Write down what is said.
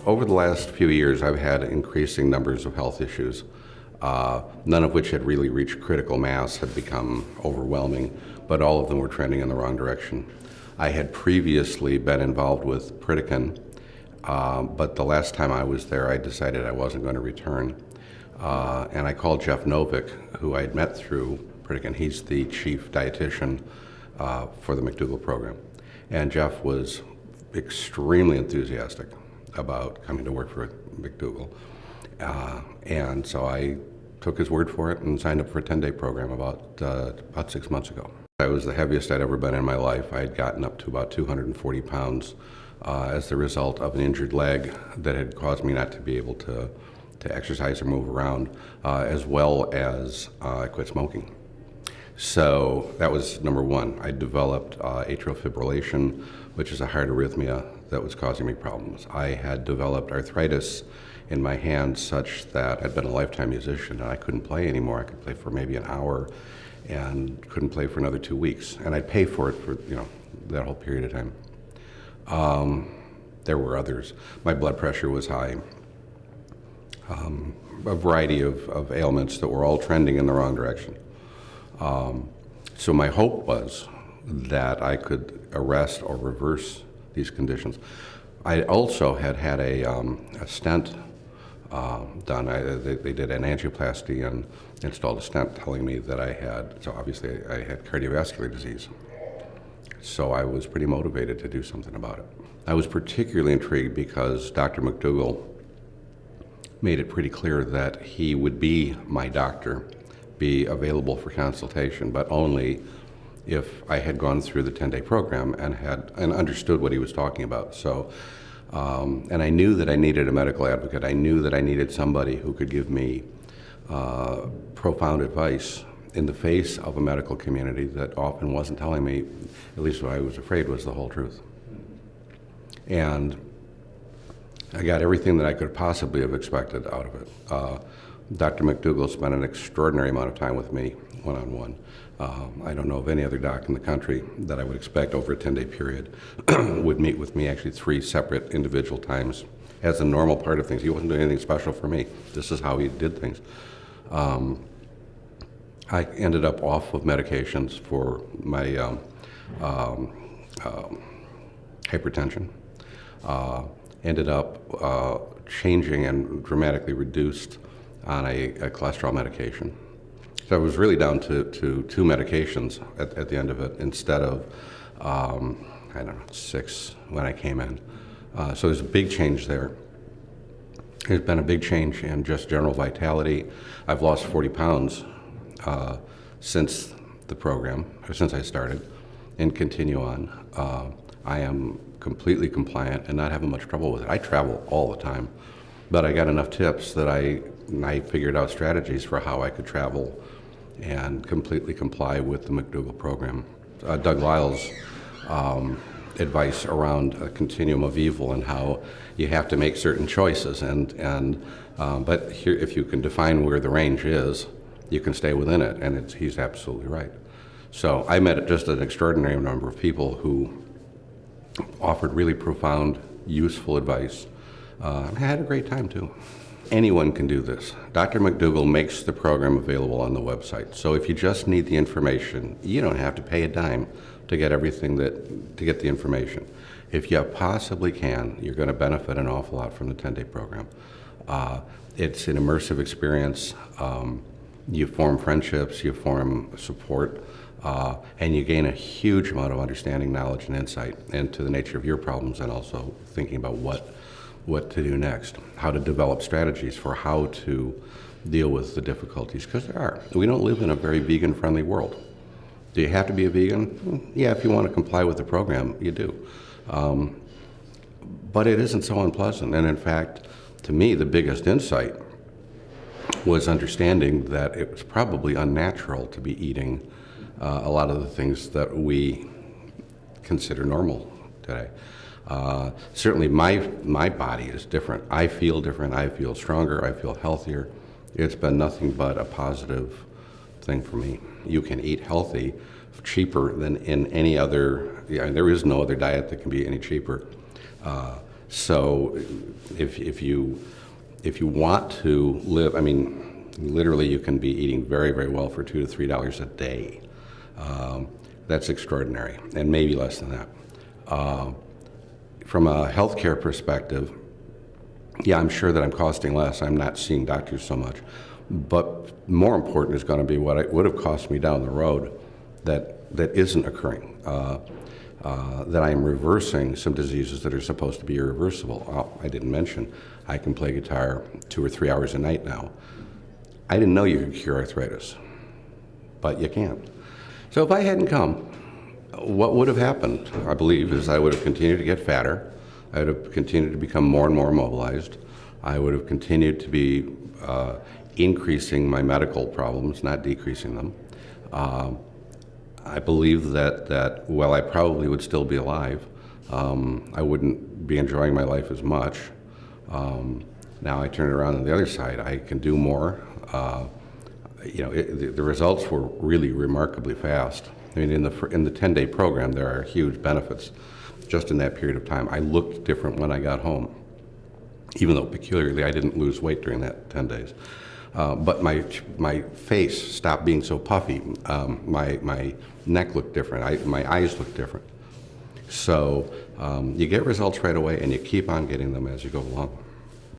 Over the last few years, I've had increasing numbers of health issues, none of which had really reached critical mass, had become overwhelming, but all of them were trending in the wrong direction. I had previously been involved with Pritikin, but the last time I was there, I decided I wasn't going to return. And I called Jeff Novick, who I had met through Pritikin. He's the chief dietitian for the McDougall program. And Jeff was extremely enthusiastic about coming to work for McDougall. And so I took his word for it and signed up for a 10-day program about 6 months ago. I was the heaviest I'd ever been in my life. I had gotten up to about 240 pounds as the result of an injured leg that had caused me not to be able to exercise or move around, as well as I quit smoking. So that was number one. I developed atrial fibrillation, which is a heart arrhythmia that was causing me problems. I had developed arthritis in my hand such that I'd been a lifetime musician and I couldn't play anymore. I could play for maybe an hour and couldn't play for another 2 weeks. And I'd pay for it for that whole period of time. There were others. My blood pressure was high. A variety of ailments that were all trending in the wrong direction. So my hope was that I could arrest or reverse these conditions. I also had a stent done. They did an angioplasty and installed a stent, telling me that I had cardiovascular disease. So I was pretty motivated to do something about it. I was particularly intrigued because Dr. McDougall made it pretty clear that he would be my doctor, be available for consultation, but only if I had gone through the 10-day program and understood what he was talking about. So, and I knew that I needed a medical advocate. I knew that I needed somebody who could give me profound advice in the face of a medical community that often wasn't telling me, at least what I was afraid was the whole truth. And I got everything that I could possibly have expected out of it. Dr. McDougall spent an extraordinary amount of time with me, one-on-one. I don't know of any other doc in the country that I would expect over a 10-day period would meet with me actually 3 separate individual times as a normal part of things. He wasn't doing anything special for me. This is how he did things. I ended up off of medications for my hypertension. Ended up changing and dramatically reduced on a cholesterol medication. So I was really down to 2 medications at the end of it instead of, 6 when I came in. So there's a big change there. There's been a big change in just general vitality. I've lost 40 pounds since the program, or since I started, and continue on. I am completely compliant and not having much trouble with it. I travel all the time, but I got enough tips that I figured out strategies for how I could travel and completely comply with the McDougall program. Doug Lyle's advice around a continuum of evil and how you have to make certain choices, but here, if you can define where the range is, you can stay within it, and he's absolutely right. So I met just an extraordinary number of people who offered really profound, useful advice. I had a great time too. Anyone can do this. Dr. McDougall makes the program available on the website. So if you just need the information, you don't have to pay a dime to get the information. If you possibly can, you're going to benefit an awful lot from the 10-day program. It's an immersive experience. You form friendships, you form support, and you gain a huge amount of understanding, knowledge, and insight into the nature of your problems, and also thinking about what to do next, how to develop strategies for how to deal with the difficulties, because there are. We don't live in a very vegan-friendly world. Do you have to be a vegan? Yeah, if you want to comply with the program, you do. But it isn't so unpleasant, and in fact, to me, the biggest insight was understanding that it was probably unnatural to be eating a lot of the things that we consider normal today. Certainly my body is different. I feel different, I feel stronger, I feel healthier. It's been nothing but a positive thing for me. You can eat healthy, cheaper than in any other, there is no other diet that can be any cheaper. So if you want to live, I mean, literally you can be eating very, very well for $2 to $3 a day. That's extraordinary, and maybe less than that. From a healthcare perspective, yeah, I'm sure that I'm costing less. I'm not seeing doctors so much. But more important is going to be what it would have cost me down the road that isn't occurring. That I am reversing some diseases that are supposed to be irreversible. Oh, I didn't mention, I can play guitar 2 or 3 hours a night now. I didn't know you could cure arthritis, but you can. So if I hadn't come, what would have happened, I believe, is I would have continued to get fatter. I would have continued to become more and more immobilized. I would have continued to be increasing my medical problems, not decreasing them. I believe that while I probably would still be alive, I wouldn't be enjoying my life as much. Now I turn it around on the other side. I can do more. The results were really remarkably fast. I mean, in the 10-day program, there are huge benefits just in that period of time. I looked different when I got home, even though peculiarly I didn't lose weight during that 10 days. But my face stopped being so puffy. My neck looked different. My eyes looked different. So you get results right away, and you keep on getting them as you go along.